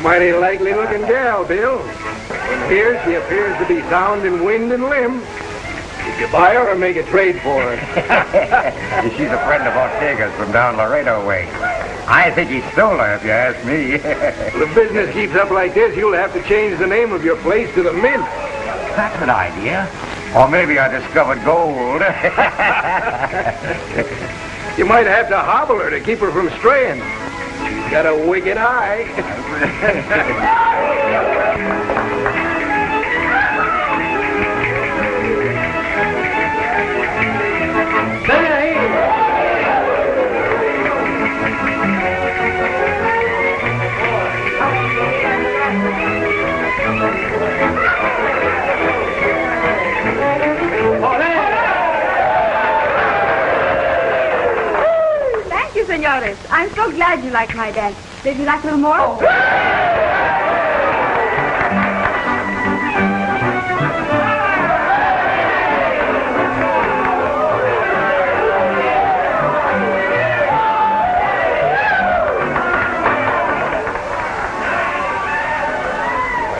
Mighty likely-looking gal, Bill. And here she appears to be sound in wind and limb. Did you buy her or make a trade for her? She's a friend of Ortega's from down Laredo way. I think he stole her, if you ask me. If the business keeps up like this, you'll have to change the name of your place to the Mint. That's an idea. Or maybe I discovered gold. You might have to hobble her to keep her from straying. She's got a wicked eye. Thank you, senores. I'm so glad you like my dance. Did you like a little more? Oh.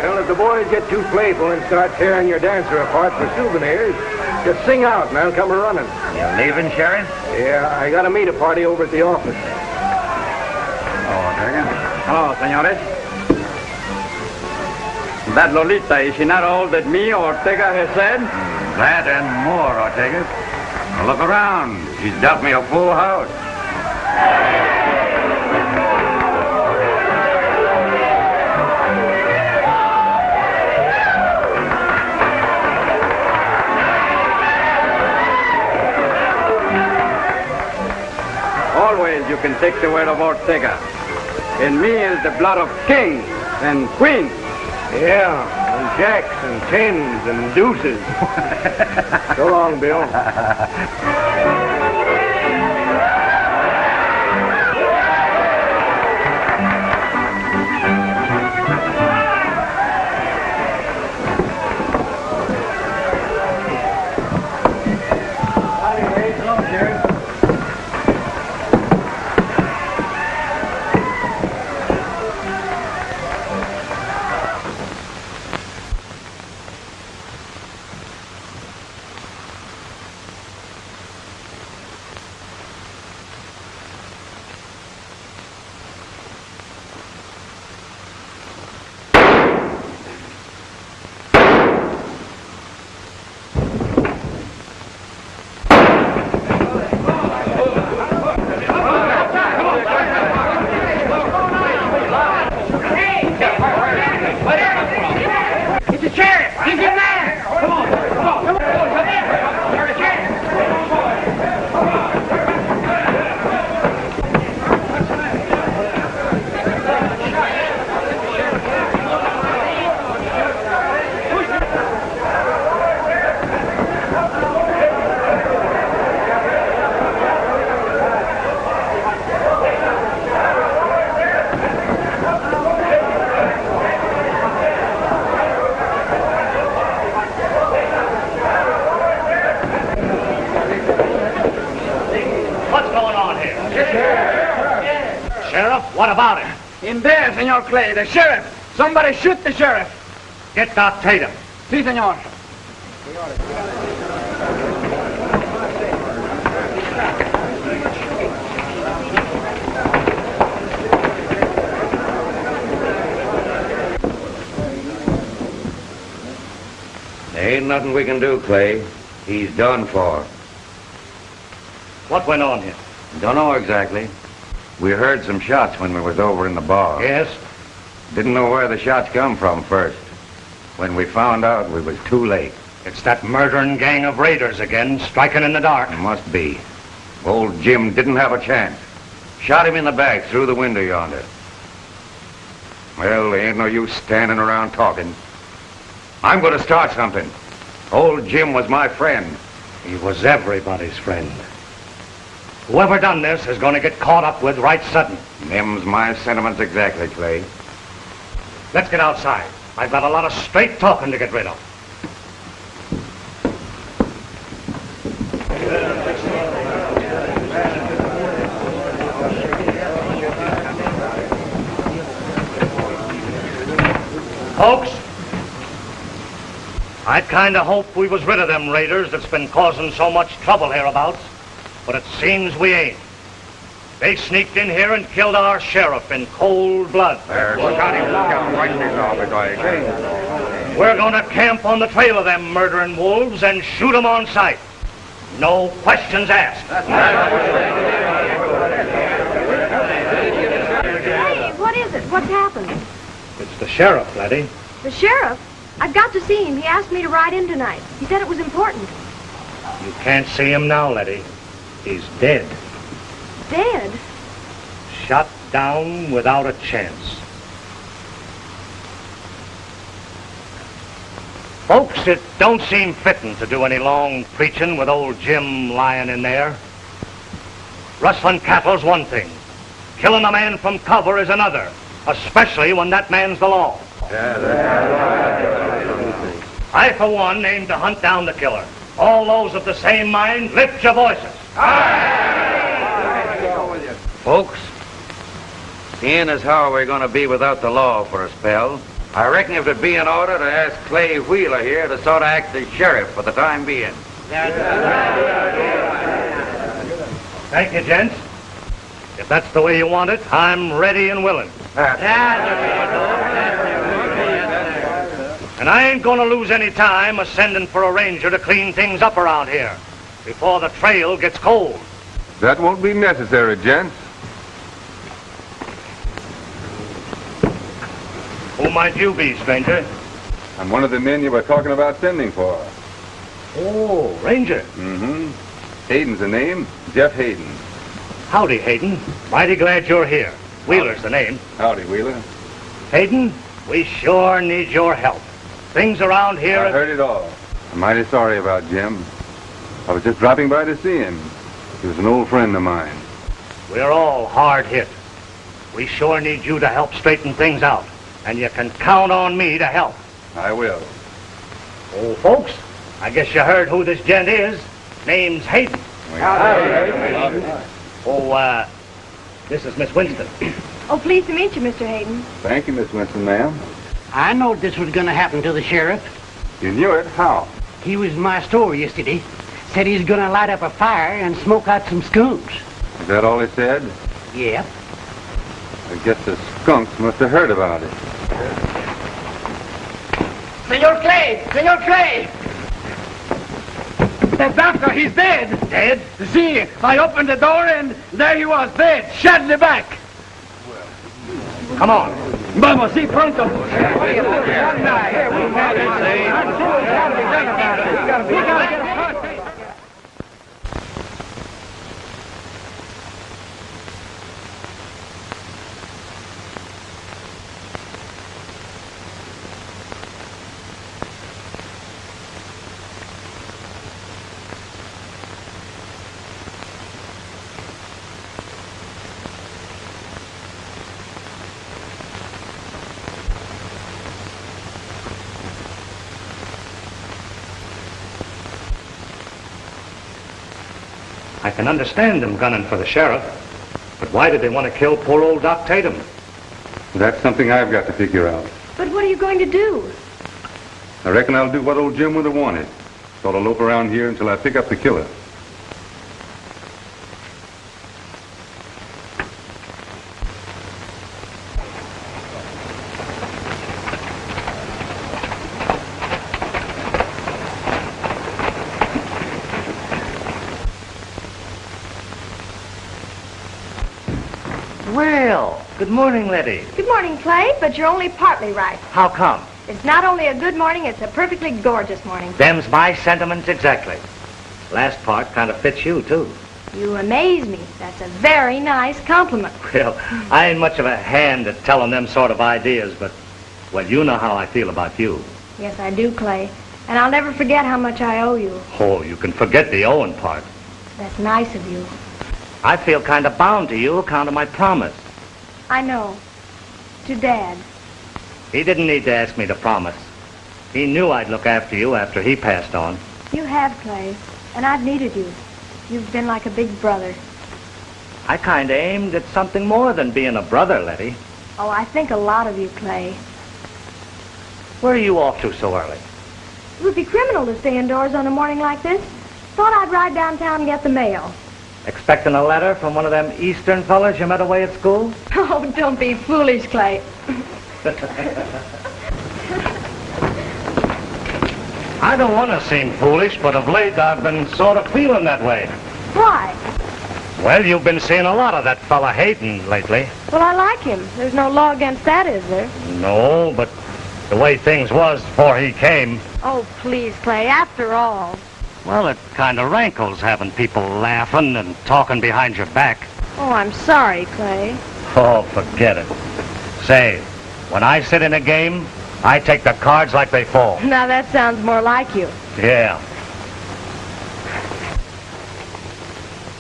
Well, if the boys get too playful and start tearing your dancer apart for souvenirs, just sing out and I'll come a-running. You leaving, Sheriff? Yeah, I gotta meet a party over at the office. Hello, senores. That Lolita, is she not all that me, Ortega, has said? That and more, Ortega. Now look around. She's dealt me a full house. Always you can take the word of Ortega. In me is the blood of kings and queens. Yeah, and jacks and tens and deuces. So long, Bill. What about him? In there, Senor Clay, the sheriff. Somebody shoot the sheriff. Get that Tatum. Si, senor. There ain't nothing we can do, Clay. He's done for. What went on here? Don't know exactly. We heard some shots when we was over in the bar. Yes? Didn't know where the shots come from first. When we found out, we was too late. It's that murdering gang of raiders again, striking in the dark. It must be. Old Jim didn't have a chance. Shot him in the back through the window yonder. Well, there ain't no use standing around talking. I'm going to start something. Old Jim was my friend. He was everybody's friend. Whoever done this is going to get caught up with right sudden. Them's my sentiments exactly, Clay. Let's get outside. I've got a lot of straight talking to get rid of. kind of hoped we was rid of them raiders that's been causing so much trouble hereabouts, but it seems we ain't. They sneaked in here and killed our sheriff in cold blood. We're gonna camp on the trail of them murdering wolves and shoot them on sight. No questions asked. Hey, what is it? What's happened? It's the sheriff, Letty. The sheriff? I've got to see him. He asked me to ride in tonight. He said it was important. You can't see him now, Letty. He's dead. Dead? Shot down without a chance. Folks, it don't seem fitting to do any long preaching with old Jim lying in there. Rustling cattle's one thing. Killing a man from cover is another, especially when that man's the law. I, for one, aim to hunt down the killer. All those of the same mind, lift your voices. Folks, seeing as how we're going to be without the law for a spell, I reckon if it'd be in order to ask Clay Wheeler here to sort of act as sheriff for the time being. Thank you, gents. If that's the way you want it, I'm ready and willing. And I ain't gonna lose any time a-sending for a ranger to clean things up around here before the trail gets cold. That won't be necessary, gents. Who might you be, stranger? I'm one of the men you were talking about sending for. Oh, Ranger. Mm-hmm. Hayden's the name. Jeff Hayden. Howdy, Hayden. Mighty glad you're here. Wheeler's the name. Howdy, Wheeler. Hayden, we sure need your help. Things around here... I heard it all. I'm mighty sorry about Jim. I was just dropping by to see him. He was an old friend of mine. We're all hard hit. We sure need you to help straighten things out. And you can count on me to help. I will. Oh, folks, I guess you heard who this gent is. Name's Hayden. Oh, this is Miss Winston. Oh, pleased to meet you, Mr. Hayden. Thank you, Miss Winston, ma'am. I knowed this was going to happen to the sheriff. You knew it? How? He was in my store yesterday. Said he's going to light up a fire and smoke out some skunks. Is that all he said? Yep. I guess the skunks must have heard about it. Senor Clay! Senor Clay! The doctor, he's dead! Dead? See, I opened the door and there he was, dead, shot in the back. Come on. Vamos, sí, pronto. I can understand them gunning for the sheriff, but why did they want to kill poor old Doc Tatum? That's something I've got to figure out. But what are you going to do? I reckon I'll do what old Jim would have wanted. Sort of lope around here until I pick up the killer. Well, good morning, Letty. Good morning, Clay, but you're only partly right. How come? It's not only a good morning, it's a perfectly gorgeous morning. Them's my sentiments exactly. Last part kind of fits you, too. You amaze me. That's a very nice compliment. Well, I ain't much of a hand at telling them sort of ideas, but, well, you know how I feel about you. Yes, I do, Clay. And I'll never forget how much I owe you. Oh, you can forget the owing part. That's nice of you. I feel kind of bound to you account of my promise. I know. To Dad. He didn't need to ask me to promise. He knew I'd look after you after he passed on. You have, Clay. And I've needed you. You've been like a big brother. I kind of aimed at something more than being a brother, Letty. Oh, I think a lot of you, Clay. Where are you off to so early? It would be criminal to stay indoors on a morning like this. Thought I'd ride downtown and get the mail. Expecting a letter from one of them Eastern fellas you met away at school? Oh, don't be foolish, Clay. I don't want to seem foolish, but of late I've been sort of feeling that way. Why? Well, you've been seeing a lot of that fella Hayden lately. Well, I like him. There's no law against that, is there? No, but the way things was before he came, Oh, please, Clay, after all. well, it kind of rankles having people laughing and talking behind your back. Oh, I'm sorry, Clay. Oh, forget it. Say, when I sit in a game, I take the cards like they fall. Now, that sounds more like you. Yeah.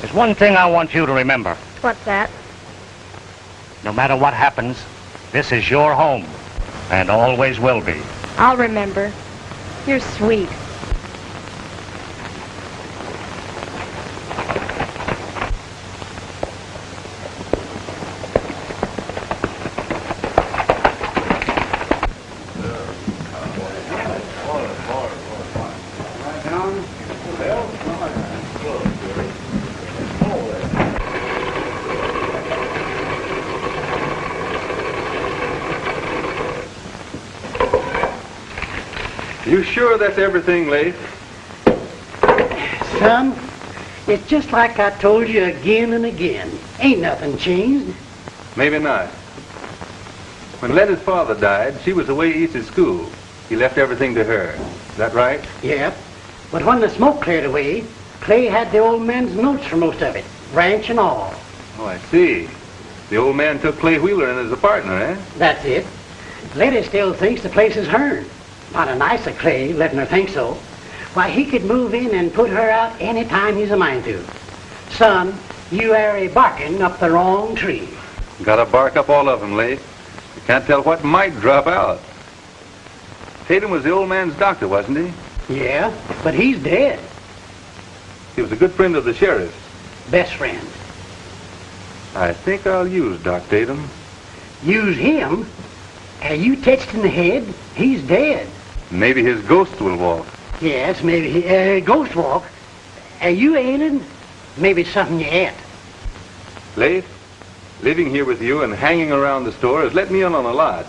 There's one thing I want you to remember. What's that? No matter what happens, this is your home, and always will be. I'll remember. You're sweet. You sure that's everything, Leif? Son, it's just like I told you again and again. Ain't nothing changed. Maybe not. When Letty's father died, she was away east at school. He left everything to her. Is that right? Yep. But when the smoke cleared away, Clay had the old man's notes for most of it, ranch and all. Oh, I see. The old man took Clay Wheeler in as a partner, eh? That's it. Letty still thinks the place is hers. Not a nice of Clay, letting her think so. Why, he could move in and put her out any time he's a mind to. Son, you are barking up the wrong tree. Gotta bark up all of them, Leif. You can't tell what might drop out. Tatum was the old man's doctor, wasn't he? Yeah, but he's dead. He was a good friend of the sheriff's. Best friend. I think I'll use Doc Tatum. Use him? Are you touched in the head? He's dead. Maybe his ghost will walk. Yes, maybe ghost walk. Are you ailing? Maybe it's something you ate. Leif, living here with you and hanging around the store has let me in on a lot.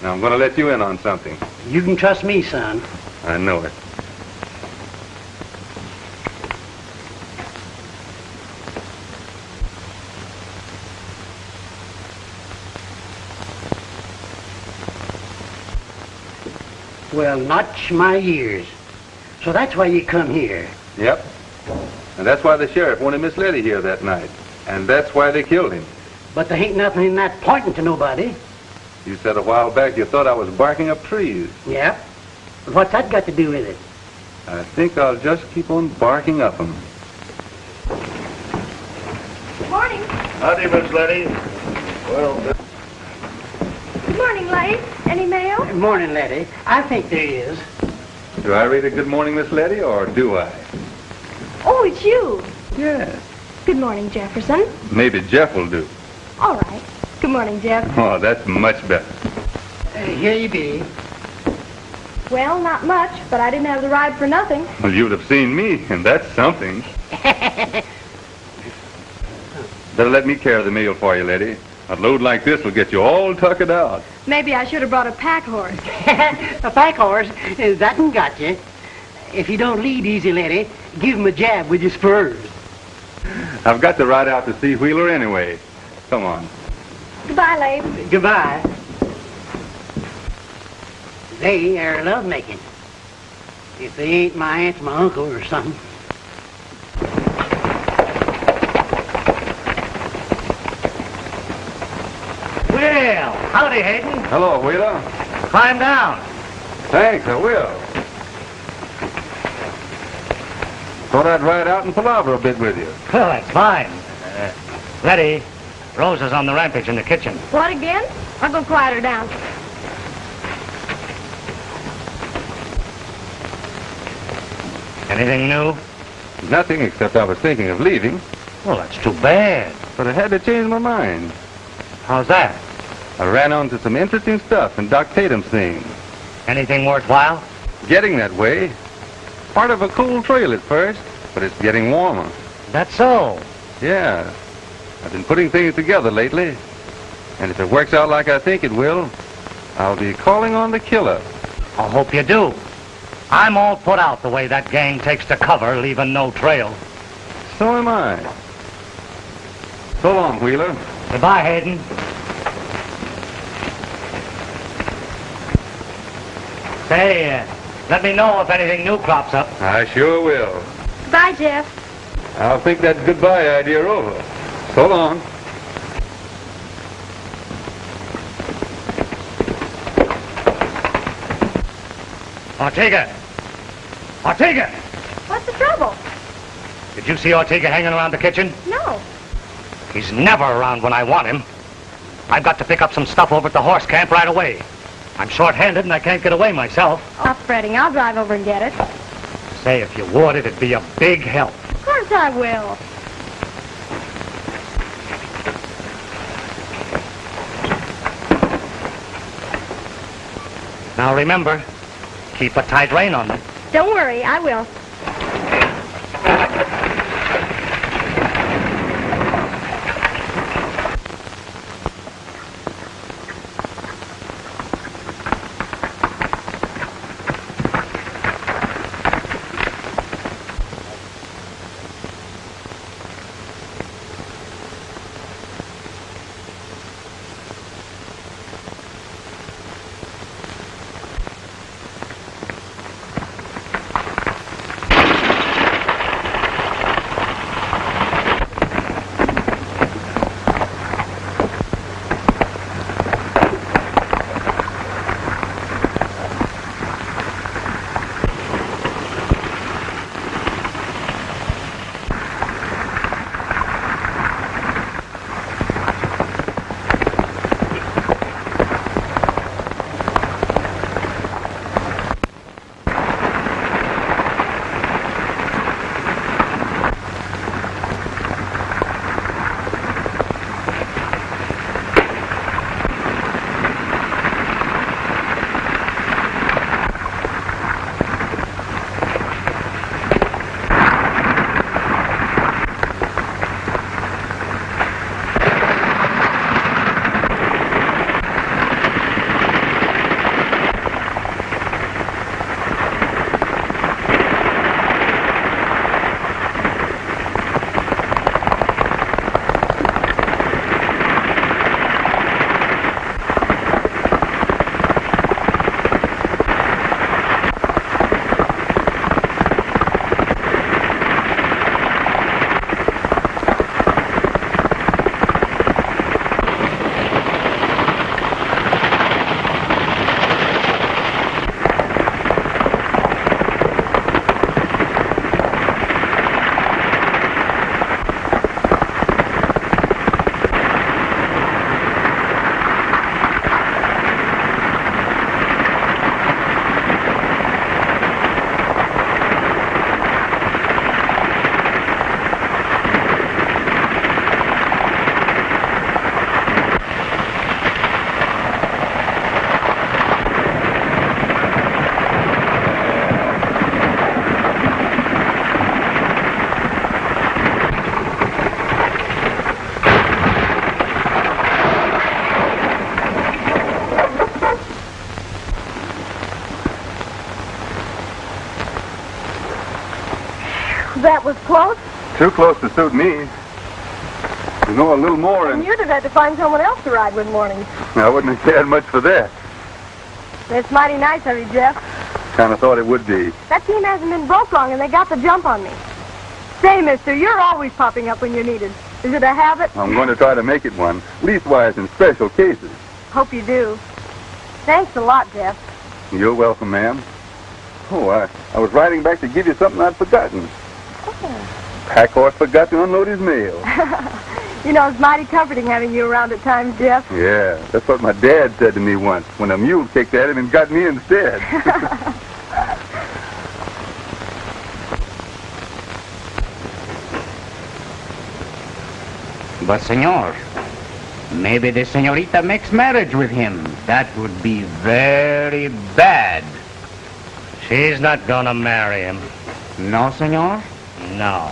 Now I'm going to let you in on something. You can trust me, son. I know it. Well, notch my ears. So that's why you come here. Yep. And that's why the sheriff wanted Miss Letty here that night. And that's why they killed him. But there ain't nothing in that pointing to nobody. You said a while back you thought I was barking up trees. Yep. But what's that got to do with it? I think I'll just keep on barking up them. Good morning. Howdy, Miss Letty. Well, Good morning, Leif. Any mail? Morning, Letty. I think there is. Do I read a good morning, Miss Letty, or do I? Oh, it's you. Yes. Good morning, Jefferson. Maybe Jeff will do. All right. Good morning, Jeff. Oh, that's much better. Here you be. Well, not much, but I didn't have the ride for nothing. Well, you'd have seen me, and that's something. Better let me carry the mail for you, Letty. A load like this will get you all tuckered out. Maybe I should have brought a pack horse. A pack horse, that one got you. If you don't lead easy, Letty, give him a jab with your spurs. I've got to ride out to see Wheeler anyway. Come on. Goodbye, Leif. Goodbye. They are love-making. If they ain't my aunt, my uncle, or something. well, howdy, Hayden. Hello, Wheeler. Climb down. Thanks, I will. Thought I'd ride out and palaver a bit with you. Well, that's fine. Letty, Rose is on the rampage in the kitchen. What again? I'll go quiet her down. Anything new? Nothing except I was thinking of leaving, Well, that's too bad. but I had to change my mind. How's that? I ran onto some interesting stuff in Doc Tatum's thing. Anything worthwhile? getting that way. Part of a cool trail at first, but it's getting warmer. That's so. Yeah. I've been putting things together lately. And if it works out like I think it will, I'll be calling on the killer. I hope you do. I'm all put out the way that gang takes to cover, leaving no trail. So am I. So long, Wheeler. Goodbye, Hayden. Say, let me know if anything new crops up. I sure will. Bye, Jeff. I'll think that goodbye idea over. So long. Ortega! Ortega! What's the trouble? Did you see Ortega hanging around the kitchen? No. He's never around when I want him. I've got to pick up some stuff over at the horse camp right away. I'm short-handed and I can't get away myself. Stop fretting. I'll drive over and get it. Say, if you would, it'd be a big help. Of course I will. Now remember, keep a tight rein on them. Don't worry, I will. That was close. Too close to suit me. You know, a little more And you'd have had to find someone else to ride with mornings. I wouldn't have cared much for that. It's mighty nice of you, Jeff. Kind of thought it would be. That team hasn't been broke long, and they got the jump on me. Say, mister, you're always popping up when you're needed. Is it a habit? I'm going to try to make it one, leastwise in special cases. Hope you do. Thanks a lot, Jeff. You're welcome, ma'am. Oh, I was riding back to give you something I'd forgotten. Pack horse forgot to unload his mail. You know, it's mighty comforting having you around at times, Jeff. Yeah, that's what my dad said to me once when a mule kicked at him and got me instead. But, senor, maybe the senorita makes marriage with him. That would be very bad. She's not gonna marry him. No, senor? No.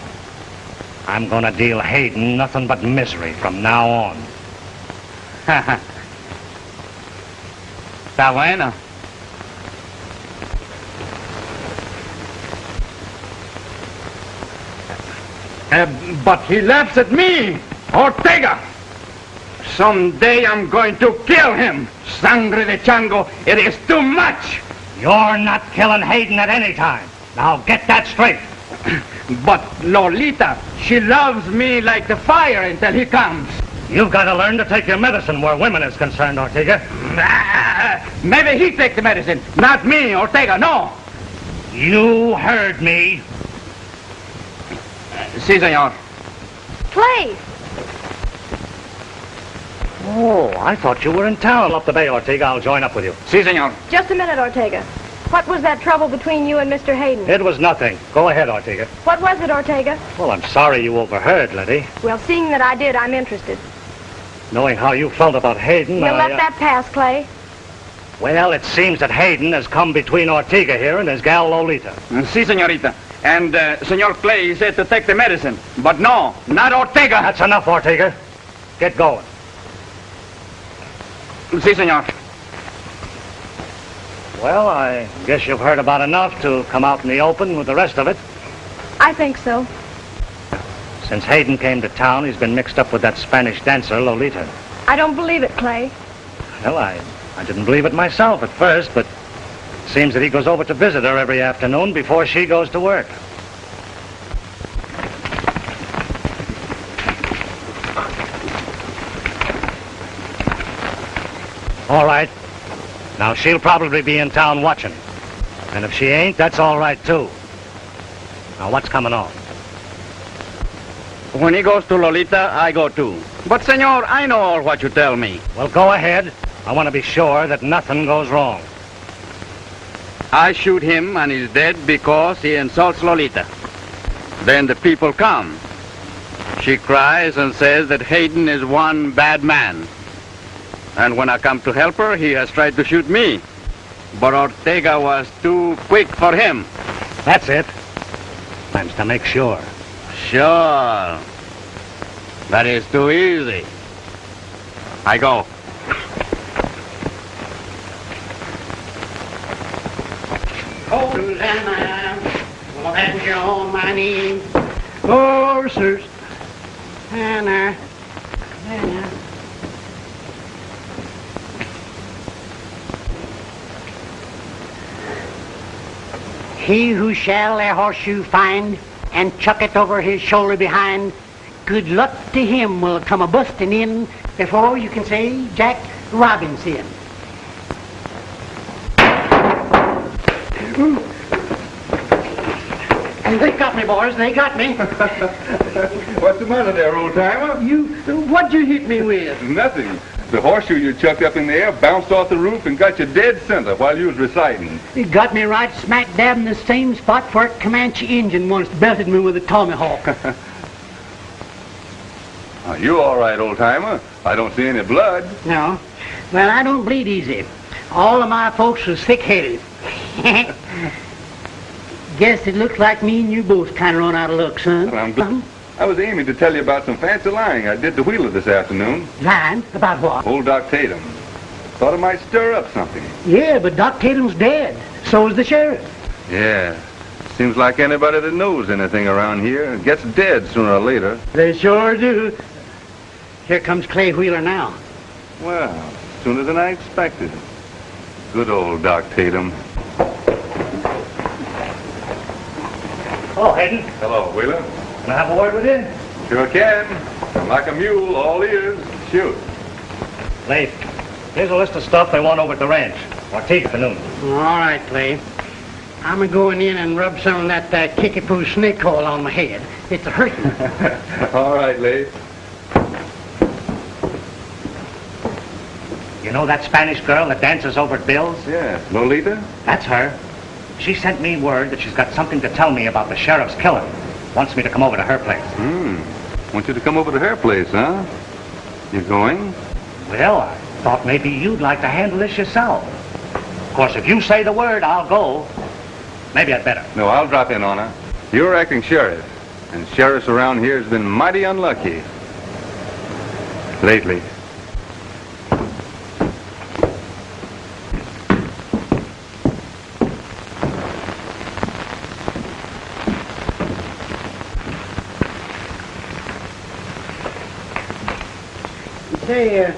I'm gonna deal Hayden nothing but misery from now on. Está bueno. But he laughs at me, Ortega. Someday I'm going to kill him. Sangre de chango, it is too much. You're not killing Hayden at any time. Now get that straight. But Lolita, she loves me like the fire until he comes. You've got to learn to take your medicine where women is concerned, Ortega. Maybe he take the medicine, not me, Ortega, no. You heard me. Si, senor. Clay! Oh, I thought you were in town. Up the bay, Ortega. I'll join up with you. Si, senor. Just a minute, Ortega. What was that trouble between you and Mr. Hayden? It was nothing. Go ahead, Ortega. What was it, Ortega? Well, I'm sorry you overheard, Letty. Well, seeing that I did, I'm interested. Knowing how you felt about Hayden, You'll let that pass, Clay? Well, it seems that Hayden has come between Ortega here and his gal Lolita. Si, senorita. And Senor Clay said to take the medicine. But no, not Ortega. That's enough, Ortega. Get going. Si, senor. Well, I guess you've heard about enough to come out in the open with the rest of it. I think so. Since Hayden came to town, he's been mixed up with that Spanish dancer, Lolita. I don't believe it, Clay. Well, I didn't believe it myself at first, but it seems that he goes over to visit her every afternoon before she goes to work. All right. Now, she'll probably be in town watching. And if she ain't, that's all right, too. Now, what's coming on? When he goes to Lolita, I go too. But, senor, I know all what you tell me. Well, go ahead. I want to be sure that nothing goes wrong. I shoot him and he's dead because he insults Lolita. Then the people come. She cries and says that Hayden is one bad man. And when I come to help her, he has tried to shoot me. But Ortega was too quick for him. That's it. Time's to make sure. Sure. That is too easy. I go. Hosanna, well, that your own my name. Horses, Hannah, Hannah. He who shall a horseshoe find and chuck it over his shoulder behind, good luck to him will come a busting in before you can say Jack Robinson. They got me, boys. They got me. What's the matter there, old-timer? What'd you hit me with? Nothing. The horseshoe you chucked up in the air bounced off the roof and got you dead center while you was reciting. It got me right smack dab in the same spot where Comanche Indian once belted me with a tomahawk. You all right, old-timer? I don't see any blood. No. Well, I don't bleed easy. All of my folks was thick-headed. Guess it looks like me and you both kind of run out of luck, son. Well, I'm glad. I was aiming to tell you about some fancy lying I did to Wheeler this afternoon. Lying? About what? Old Doc Tatum. Thought it might stir up something. Yeah, but Doc Tatum's dead. So is the sheriff. Yeah. Seems like anybody that knows anything around here gets dead sooner or later. They sure do. Here comes Clay Wheeler now. Well, sooner than I expected. Good old Doc Tatum. Hello, Hayden. Hello, Wheeler. Can I have a word with you? Sure can. I'm like a mule, all ears. Shoot. Leif, here's a list of stuff they want over at the ranch. Ortega for noon. All right, Clay. I'm going in and rub some of that kickapoo snake oil on my head. It's a hurting. All right, Leif. You know that Spanish girl that dances over at Bill's? Yeah, Lolita? That's her. She sent me word that she's got something to tell me about the sheriff's killing. Wants me to come over to her place. Want you to come over to her place, huh? You going? Well, I thought maybe you'd like to handle this yourself. Of course, if you say the word, I'll go. Maybe I'd better. No, I'll drop in on her. You're acting sheriff, and sheriffs around here has been mighty unlucky. Lately. Say,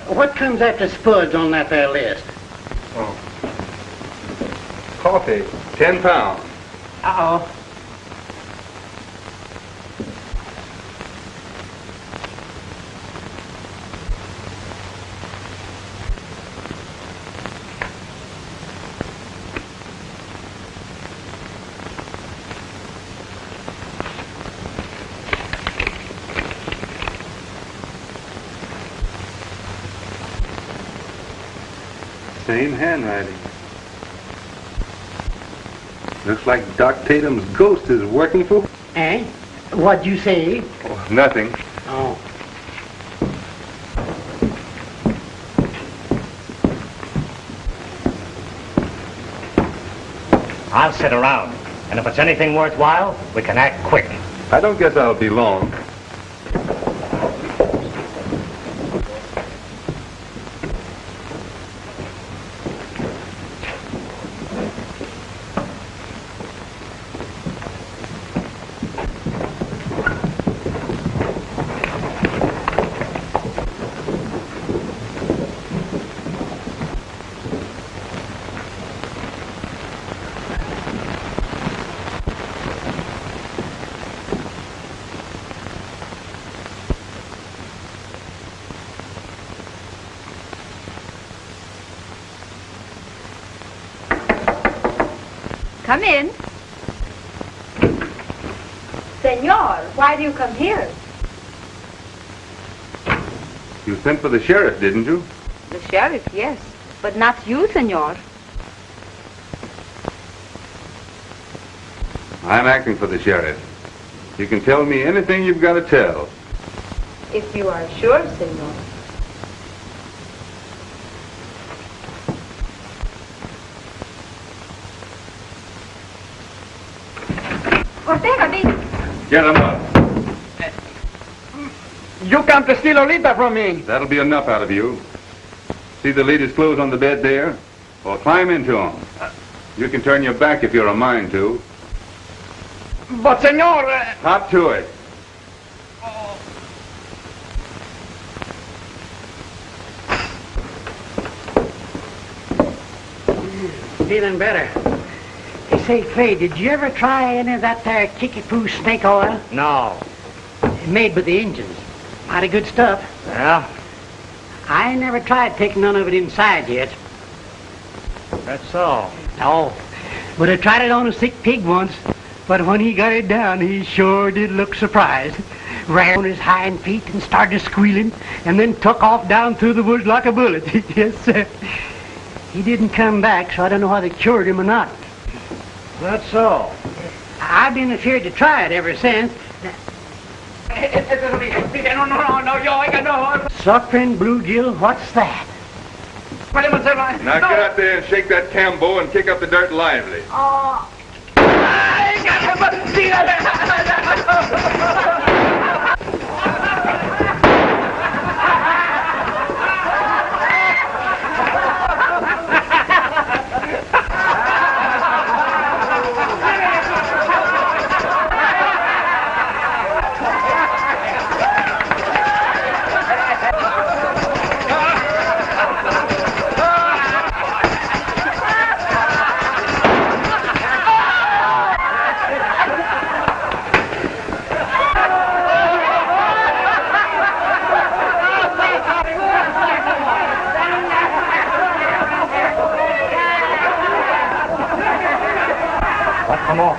what comes after spuds on that there list? Oh. Coffee, 10 pounds. Uh-oh. Same handwriting. Looks like Doc Tatum's ghost is working for... Eh? What'd you say? Oh, nothing. Oh. I'll sit around, and if it's anything worthwhile, we can act quick. I don't guess I'll be long. Come in. Senor, why do you come here? You sent for the sheriff, didn't you? The sheriff, yes. But not you, senor. I'm acting for the sheriff. You can tell me anything you've got to tell. If you are sure, senor. Get him up. You come to steal Lolita from me. That'll be enough out of you. See the lady's clothes on the bed there? Well, climb into them. You can turn your back if you're a mind to. But, senor... Hop to it. Feeling better. Hey, say, Clay, did you ever try any of that there kickapoo snake oil? No. Made by the Indians. Mighty good stuff. Yeah? I ain't never tried taking none of it inside yet. That's so. No. But I tried it on a sick pig once. But when he got it down, he sure did look surprised. Ran on his hind feet and started squealing, and then took off down through the woods like a bullet. Yes, sir. He didn't come back, so I don't know whether they cured him or not. That's so. I've been afraid to try it ever since. No, yo, oiga, no. Suffering bluegill, what's that? Now get out there and shake that tambo and kick up the dirt lively. Oh.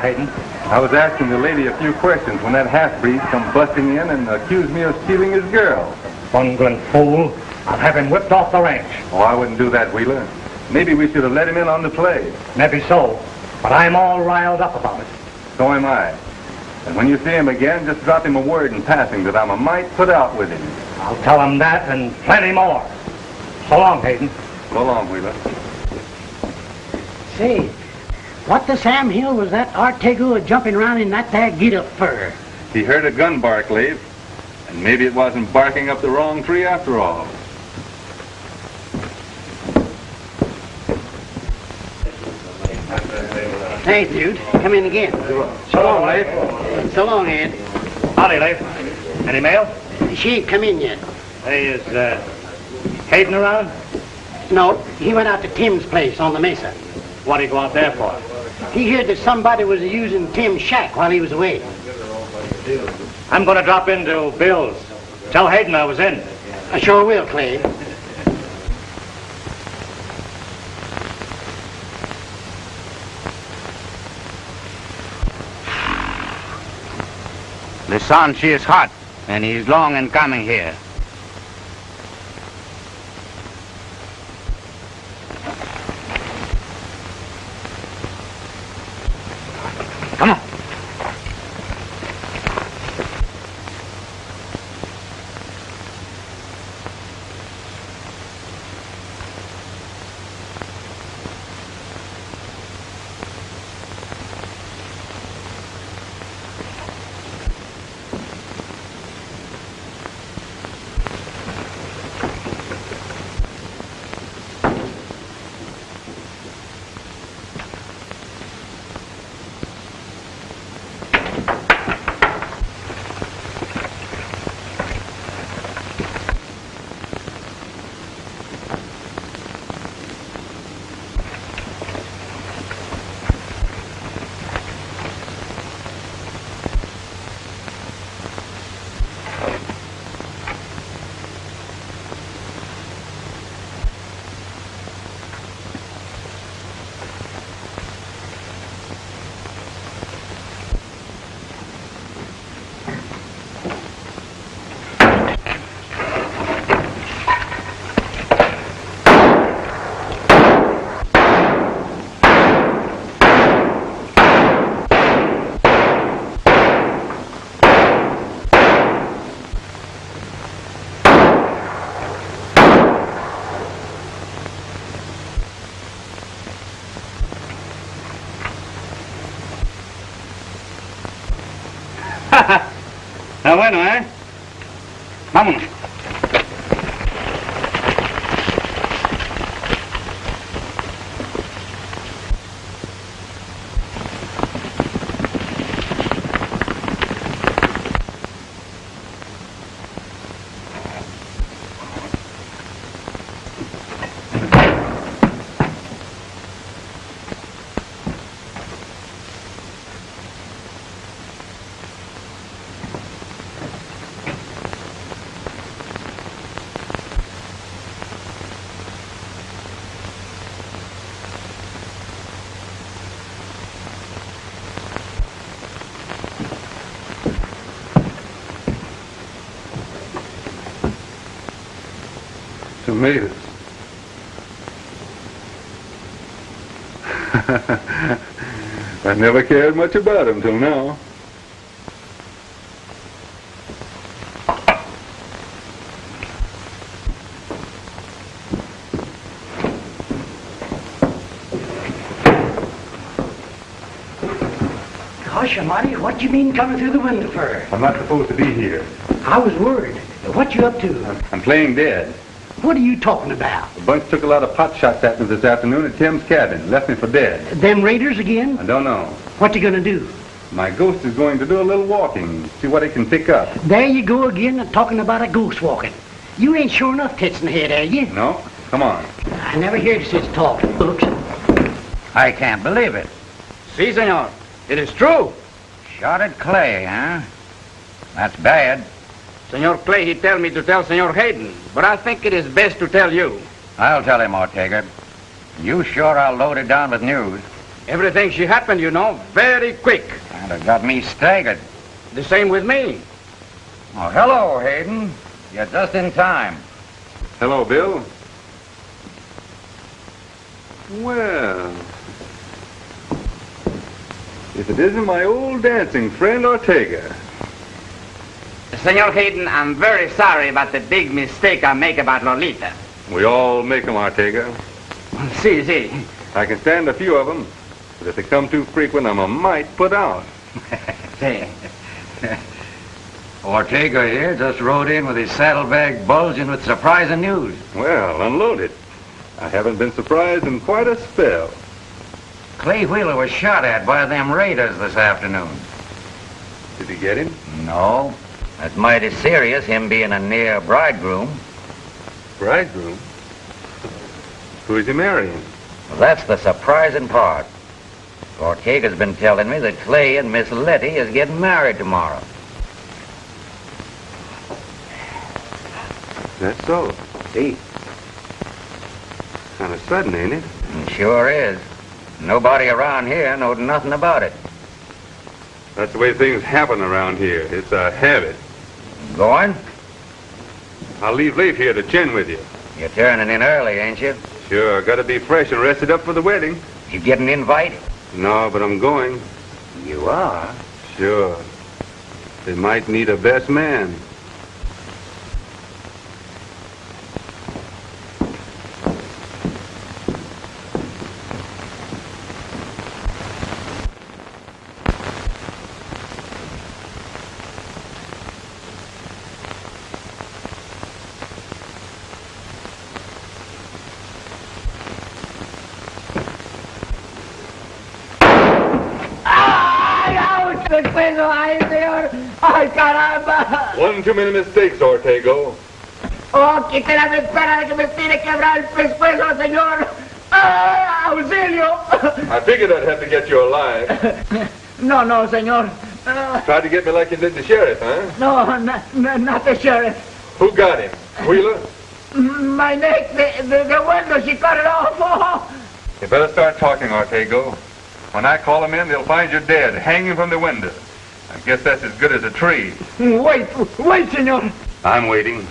Hayden? I was asking the lady a few questions when that half-breed come busting in and accused me of stealing his girl. Bungling fool. I'll have him whipped off the ranch. Oh, I wouldn't do that, Wheeler. Maybe we should have let him in on the play. Maybe so, but I'm all riled up about it. So am I. And when you see him again, just drop him a word in passing that I'm a mite put out with him. I'll tell him that and plenty more. So long, Hayden. So long, Wheeler. Say, What the Sam Hill was that Ortega jumping around in that there get-up for? He heard a gun bark, Leif. And maybe it wasn't barking up the wrong tree after all. Thanks, dude. Come in again. So long, Leif. So long, Ed. Howdy, Leif. Any mail? She ain't come in yet. Hey, is Hayden around? No, he went out to Tim's place on the mesa. What'd he go out there for? He heard that somebody was using Tim's shack while he was away. I'm going to drop into Bill's. Tell Hayden I was in. I sure will, Clay. The sun, she is hot, and he is long in coming here. Come on. Está bueno, ¿eh? Vámonos. Tomatoes. I never cared much about them till now. Gosh almighty, what do you mean coming through the window for? I'm not supposed to be here. I was worried. What you up to? I'm playing dead. What are you talking about? The bunch took a lot of pot shots at me this afternoon at Tim's cabin. Left me for dead. Them raiders again? I don't know. What you gonna do? My ghost is going to do a little walking, see what it can pick up. There you go again, talking about a ghost walking. You ain't sure enough tits in the head, are you? No? Come on. I never heard such talk. Looks. I can't believe it. Si, senor. It is true. Shot at Clay, huh? That's bad. Senor Clay, he tell me to tell Senor Hayden, but I think it is best to tell you. I'll tell him, Ortega. You sure are loaded down with news. Everything she happened, you know, very quick. And it got me staggered. The same with me. Oh, hello, Hayden. You're just in time. Hello, Bill. Well, if it isn't my old dancing friend Ortega. Senor Hayden, I'm very sorry about the big mistake I make about We all make 'em, Ortega. Si. I can stand a few of 'em, But if they come too frequent, I'm a mite put out. Say, Ortega here just rode in with his saddlebag bulging with surprising news. Well, unload it. I haven't been surprised in quite a spell. Clay Wheeler was shot at by them raiders this afternoon. Did he get him? No. That's mighty serious, him being a near bridegroom. Bridegroom? Who is he marrying? Well, that's the surprising part. Ortega's been telling me that Clay and Miss Letty is getting married tomorrow. That's so. See? Kind of sudden, ain't it? It sure is. Nobody around here knowed nothing about it. That's the way things happen around here. It's a habit. Going? I'll leave late here to chin with you. You're turning in early, ain't you? Sure, gotta be fresh and rested up for the wedding. You get an invite? No, but I'm going. You are? Sure. They might need a best man. ¡Ay, señor! ¡Ay, caramba! One too many mistakes, Ortego. ¡Oh, quite la ventana de que me tiene quebrar el pescuezo, señor! ¡Ah, auxilio! I figured I'd have to get you alive. No, no, señor. Tried to get me like you did the sheriff, huh? No, not the sheriff. Who got him? Wheeler? My neck, the window, she cut it off. Oh. You better start talking, Ortego. When I call them in, they'll find you dead, hanging from the window. I guess that's as good as a tree. Wait, senor. I'm waiting,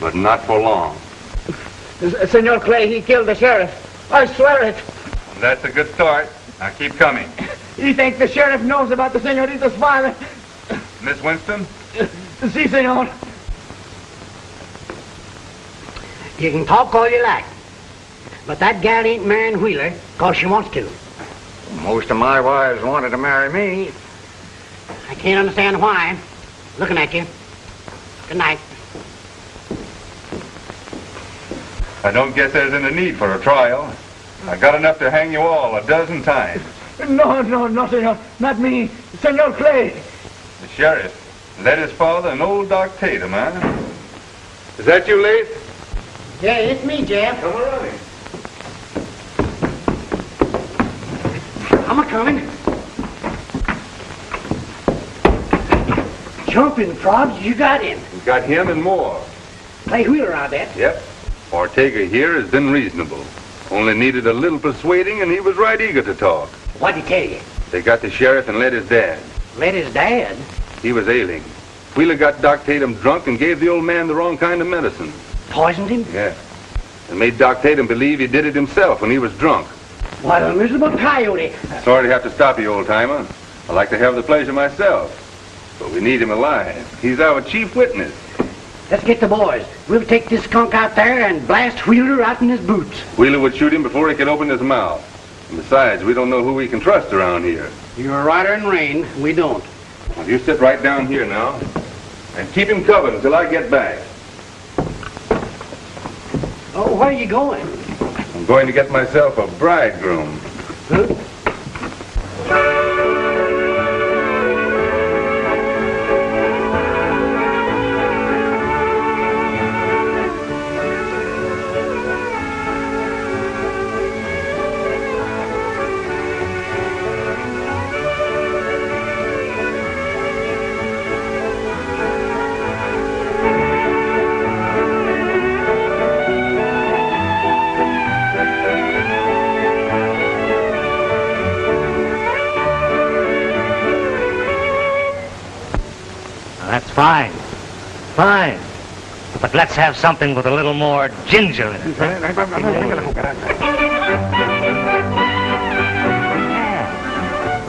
but not for long. Senor Clay, he killed the sheriff. I swear it. And that's a good start. Now keep coming. You think the sheriff knows about the senorita's father? Miss Winston? Si, senor. You can talk all you like, but that gal ain't marrying Wheeler because she wants to. Most of my wives wanted to marry me. I can't understand why. Looking at you. Good night. I don't guess there's any need for a trial. I got enough to hang you all 12 times. No, senor. Not me. Senor Clay. The sheriff let his father and old Doc Tatum, huh? Is that you, Lace? Yeah, it's me, Jeff. Come running. I'm a-coming. Jumping frogs, you got him. We got him and more. Clay Wheeler, I bet. Yep. Ortega here has been reasonable. Only needed a little persuading, and he was right eager to talk. What'd he tell you? They got the sheriff and let his dad. Let his dad? He was ailing. Wheeler got Doc Tatum drunk and gave the old man the wrong kind of medicine. Poisoned him? Yeah. And made Doc Tatum believe he did it himself when he was drunk. What a miserable coyote. Sorry to have to stop you, old-timer. I'd like to have the pleasure myself. But we need him alive. He's our chief witness. Let's get the boys. We'll take this skunk out there and blast Wheeler out in his boots. Wheeler would shoot him before he could open his mouth. And besides, we don't know who we can trust around here. You're a rider in rain. We don't. Well, you sit right down here now. And keep him covered until I get back. Oh, where are you going? I'm going to get myself a bridegroom. Huh? That's fine. Fine. But let's have something with a little more ginger in it. Yeah,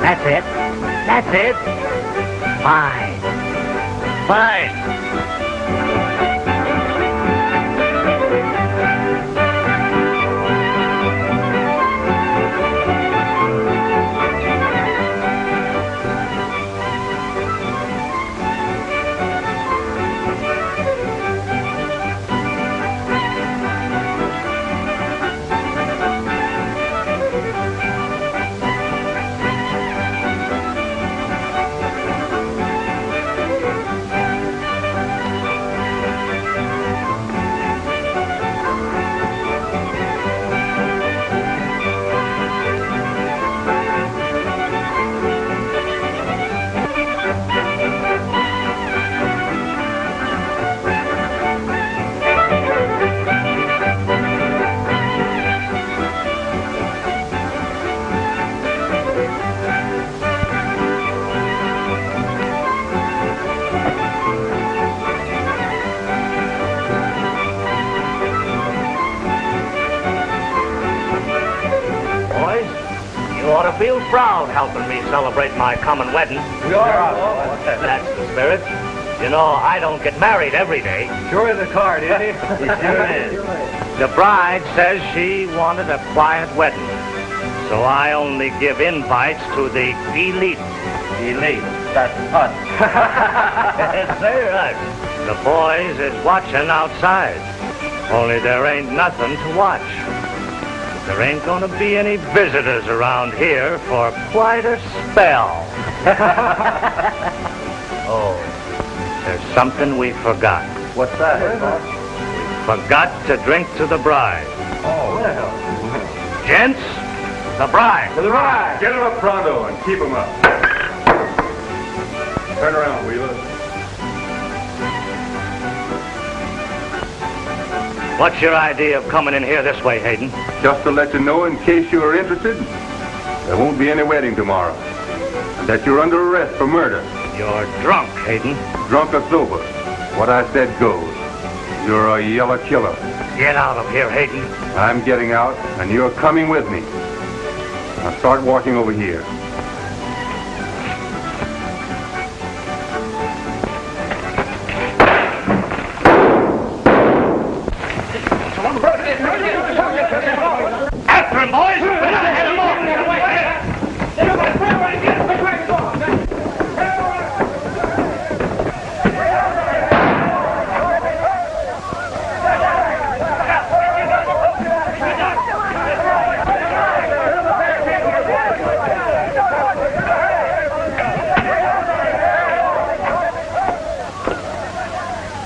that's it. That's it. Fine. Fine. feel proud helping me celebrate my common wedding. We are. That's the spirit. You know, I don't get married every day. Sure is a card, isn't it? It sure is. The bride says she wanted a quiet wedding, so I only give invites to the elite. Elite. That's us. Say right. The boys is watching outside. Only there ain't nothing to watch. There ain't gonna be any visitors around here for quite a spell. Oh, there's something we forgot. What's that? Forgot to drink to the bride. Oh, well. Gents, the bride. To the right. Get him up pronto and keep him up. Turn around, Wheeler. What's your idea of coming in here this way, Hayden? Just to let you know, in case you are interested, there won't be any wedding tomorrow. And that you're under arrest for murder. You're drunk, Hayden. Drunk or sober. What I said goes. You're a yellow killer. Get out of here, Hayden. I'm getting out, and you're coming with me. Now start walking over here. After him, boys! Head him off!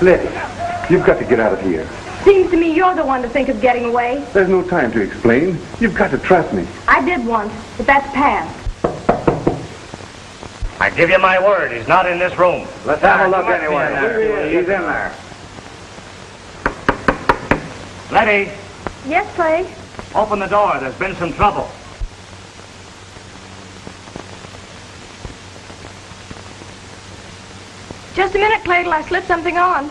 Letty, you've got to get out of here. Seems to me you're the one to think of getting away. There's no time to explain. You've got to trust me. I did once, but that's past. I give you my word, he's not in this room. Let's have a look anyway. He's in there. Letty, Yes, Clay? open the door. There's been some trouble. Just a minute, Clay, till I slip something on.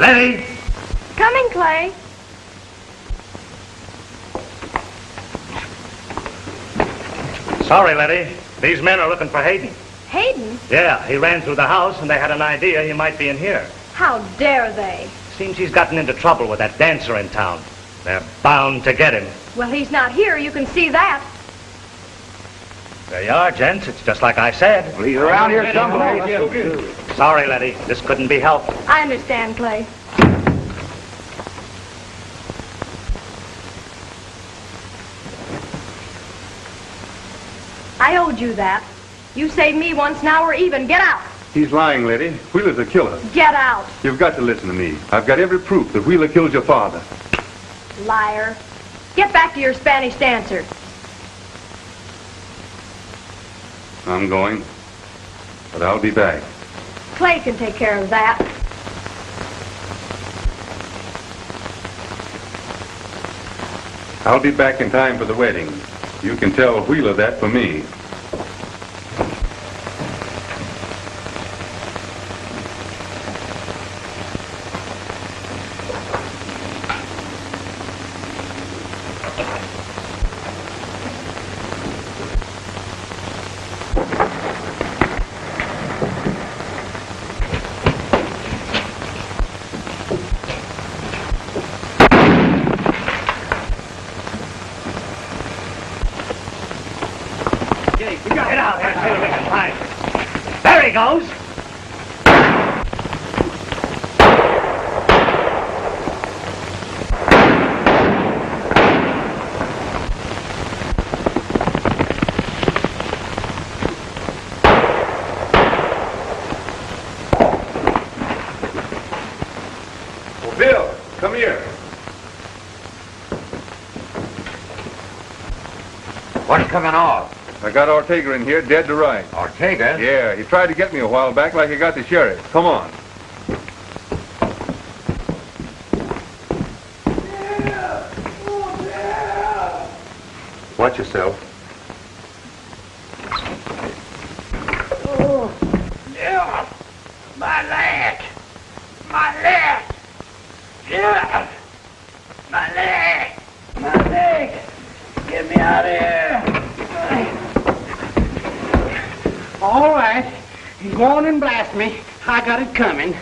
Letty! Coming, Clay. Sorry, Letty. These men are looking for Hayden. Hayden? Yeah, he ran through the house and they had an idea he might be in here. How dare they? Seems he's gotten into trouble with that dancer in town. They're bound to get him. Well, he's not here. You can see that. There you are, gents. It's just like I said. Well, he's around here someplace. Sorry, Letty. This couldn't be helped. I understand, Clay. I owed you that. You saved me once, now we're even. Get out. He's lying, Letty. Wheeler's a killer. Get out. You've got to listen to me. I've got every proof that Wheeler killed your father. Liar. Get back to your Spanish dancer. I'm going, but I'll be back. Clay can take care of that. I'll be back in time for the wedding. You can tell Wheeler that for me. Get out here, see what we can find. There he goes. Well, Bill, come here. What's coming off? I got Ortega in here, dead to rights. Ortega? Yeah, he tried to get me a while back like he got the sheriff. Come on. Watch yourself. Oh. out here. All right. Go on and blast me. I got it coming.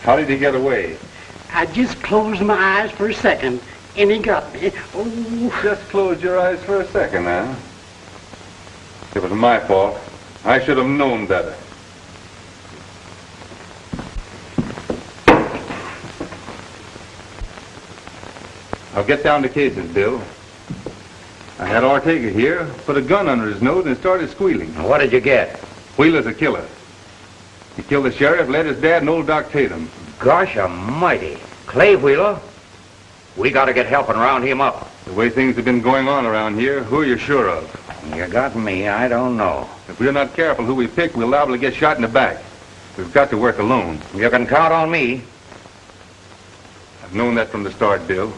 How did he get away? I just closed my eyes for a second, and he got me. Oh. Just closed your eyes for a second, huh? It was my fault. I should have known better. I'll get down to cases, Bill. I had Ortega here, put a gun under his nose, and started squealing. What did you get? Wheeler's a killer. He killed the sheriff, led his dad and old Doc Tatum. Gosh almighty. Clay Wheeler? We gotta get help and round him up. The way things have been going on around here, who are you sure of? You got me, I don't know. If we're not careful who we pick, we're liable to get shot in the back. We've got to work alone. You can count on me. I've known that from the start, Bill.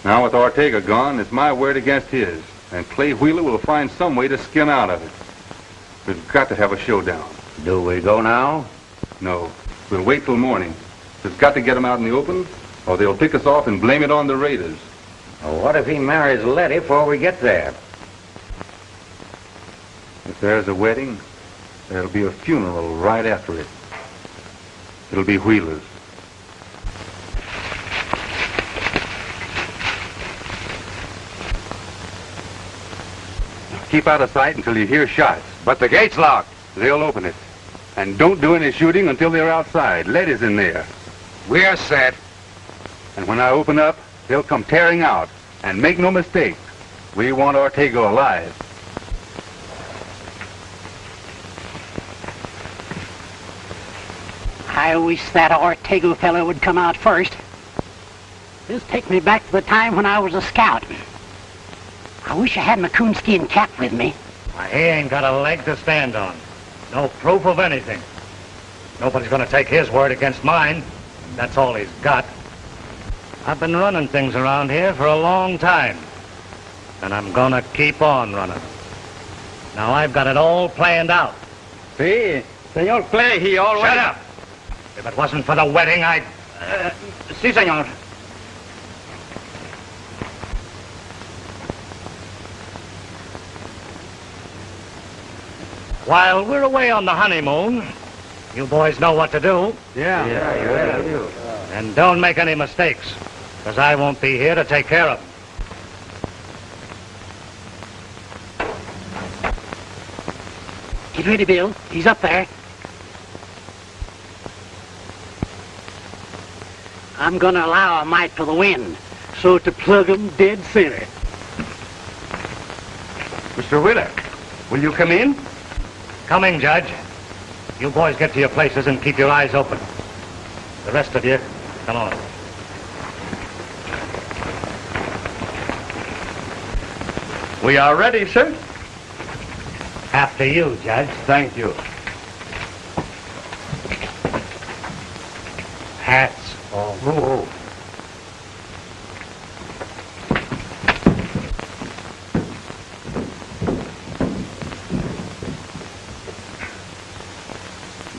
Now with Ortega gone, it's my word against his. And Clay Wheeler will find some way to skin out of it. We've got to have a showdown. Do we go now? No. We'll wait till morning. We've got to get them out in the open, or they'll pick us off and blame it on the raiders. Well, what if he marries Letty before we get there? If there's a wedding, there'll be a funeral right after it. It'll be Wheeler's. Keep out of sight until you hear shots. But the gate's locked. They'll open it. And don't do any shooting until they're outside. Letty's in there. We're set. And when I open up, they'll come tearing out. And make no mistake, we want Ortega alive. I wish that Ortega fellow would come out first. This takes me back to the time when I was a scout. I wish I had my coonskin cap with me. Why, he ain't got a leg to stand on. No proof of anything. Nobody's gonna take his word against mine. That's all he's got. I've been running things around here for a long time. And I'm gonna keep on running. Now I've got it all planned out. See, Senor Clay, he always... Shut up! If it wasn't for the wedding, I'd... Si, senor. While we're away on the honeymoon, you boys know what to do. Yeah. Yeah, you do. And don't make any mistakes, because I won't be here to take care of them. Get ready, Bill. He's up there. I'm gonna allow a mite for the wind, so to plug 'em dead center. Mr. Wheeler, will you come in? Coming, Judge. You boys get to your places and keep your eyes open. The rest of you, come on. We are ready, sir. After you, Judge. Thank you. Hats off. Oh.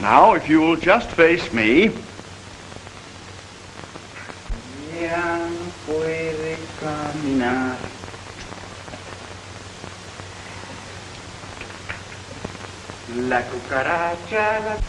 Now, if you will just face me. Ya puede caminar. La cucaracha.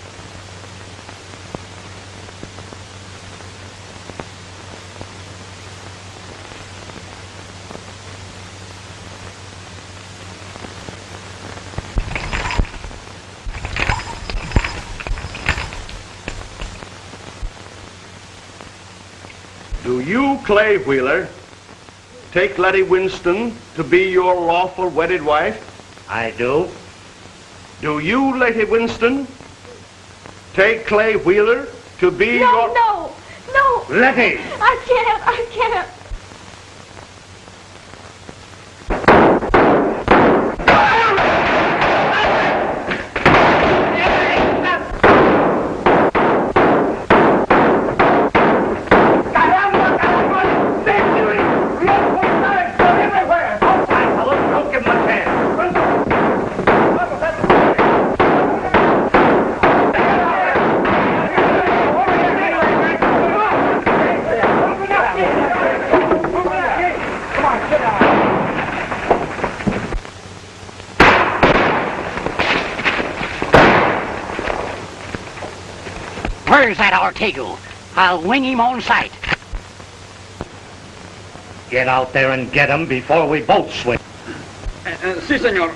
Do you, Clay Wheeler, take Letty Winston to be your lawful wedded wife? I do. Do you, Letty Winston, take Clay Wheeler to be your... No, no, no. Letty! I can't. Where's that Ortega? I'll wing him on sight. Get out there and get him before we both swing. Sí, señor.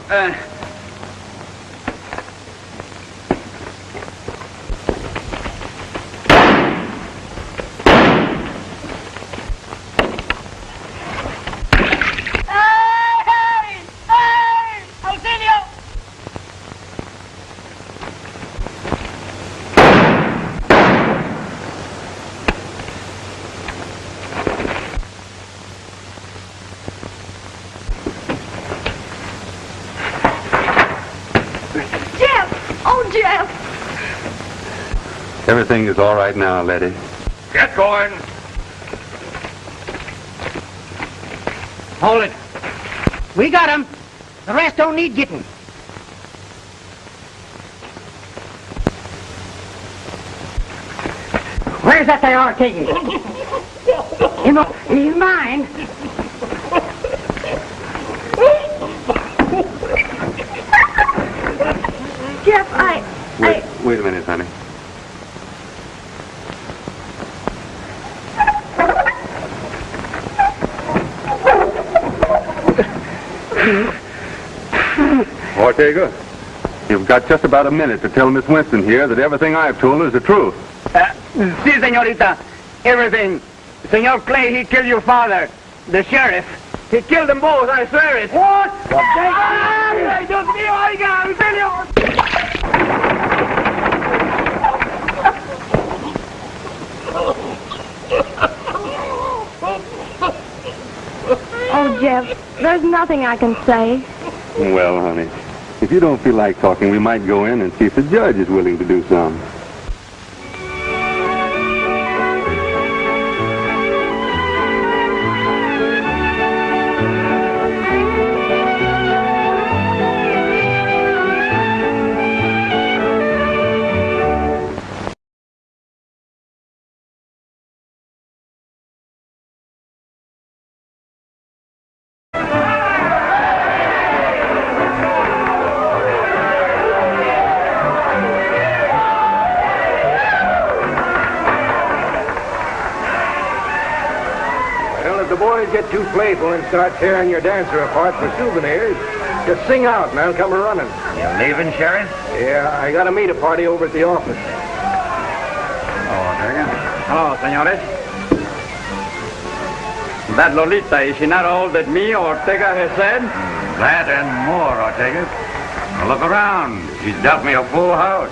Everything is all right now, Letty. Get going. Hold it. We got him. The rest don't need getting. Where's that there Ortega? He's mine. Jeff, Wait a minute, honey. Ortega, you've got just about a minute to tell Miss Winston here that everything I've told her is the truth. Sí, señorita. Everything. Senor Clay, he killed your father, the sheriff. He killed them both, I swear it. What? ¡Ay, Dios mío, oiga, auxilio! oh, Jeff, there's nothing I can say. Well, honey, if you don't feel like talking, we might go in and see if the judge is willing to do some. Get too playful and start tearing your dancer apart for souvenirs, just sing out and I'll come running. You leaving, Sheriff? Yeah, I got to meet a party over at the office. Hello, senores. That Lolita, is she not all that me, Ortega, has said? That and more, Ortega. Now look around. She's dealt me a full house.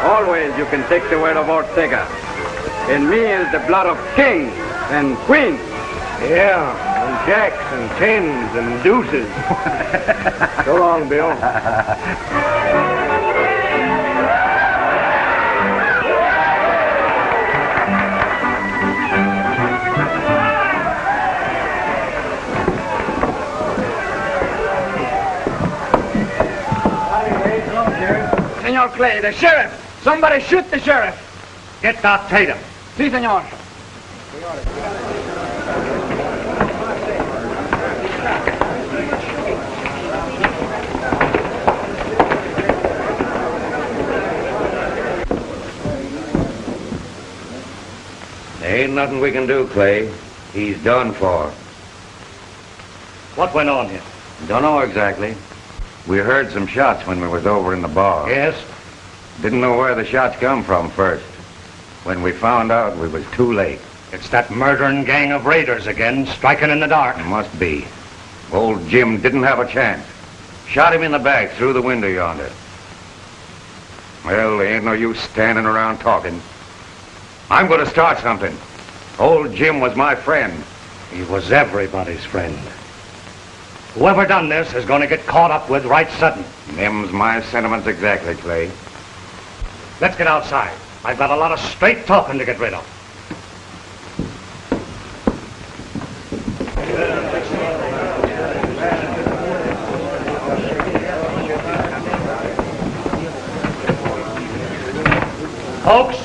Always you can take the word of Ortega. In me is the blood of kings and queens. Yeah, and jacks and tens and deuces. So long, Bill. Senor Clay, the sheriff! Somebody shoot the sheriff! Get that Tatum. Si, senor. There ain't nothing we can do, Clay. He's done for. What went on here? Don't know exactly. We heard some shots when we was over in the bar. Yes? Didn't know where the shots come from first. When we found out, we was too late. It's that murdering gang of raiders again, striking in the dark. It must be. Old Jim didn't have a chance. Shot him in the back through the window yonder. Well, there ain't no use standing around talking. I'm going to start something. Old Jim was my friend. He was everybody's friend. Whoever done this is going to get caught up with right sudden. Them's my sentiments exactly, Clay. Let's get outside. I've got a lot of straight talking to get rid of. Folks,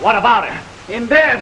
What about it? In there.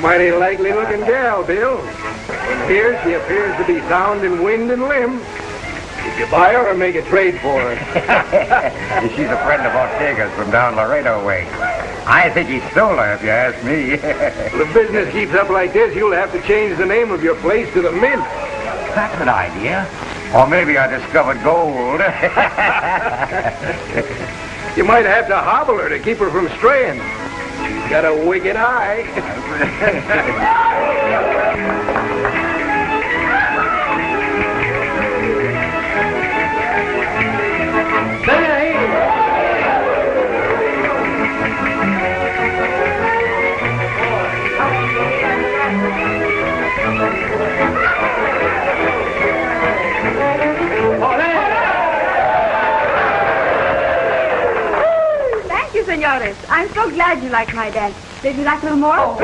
Mighty likely-looking gal, Bill. Here she appears to be sound in wind and limb. Did you buy her or make a trade for her? She's a friend of Ortega's from down Laredo way. I think he stole her, if you ask me. Well, if business keeps up like this, you'll have to change the name of your place to the Mint. That's an idea. Or maybe I discovered gold. You might have to hobble her to keep her from straying. She's got a wicked eye. Thank you, senores. I'm so glad you like my dance. Did you like a little more?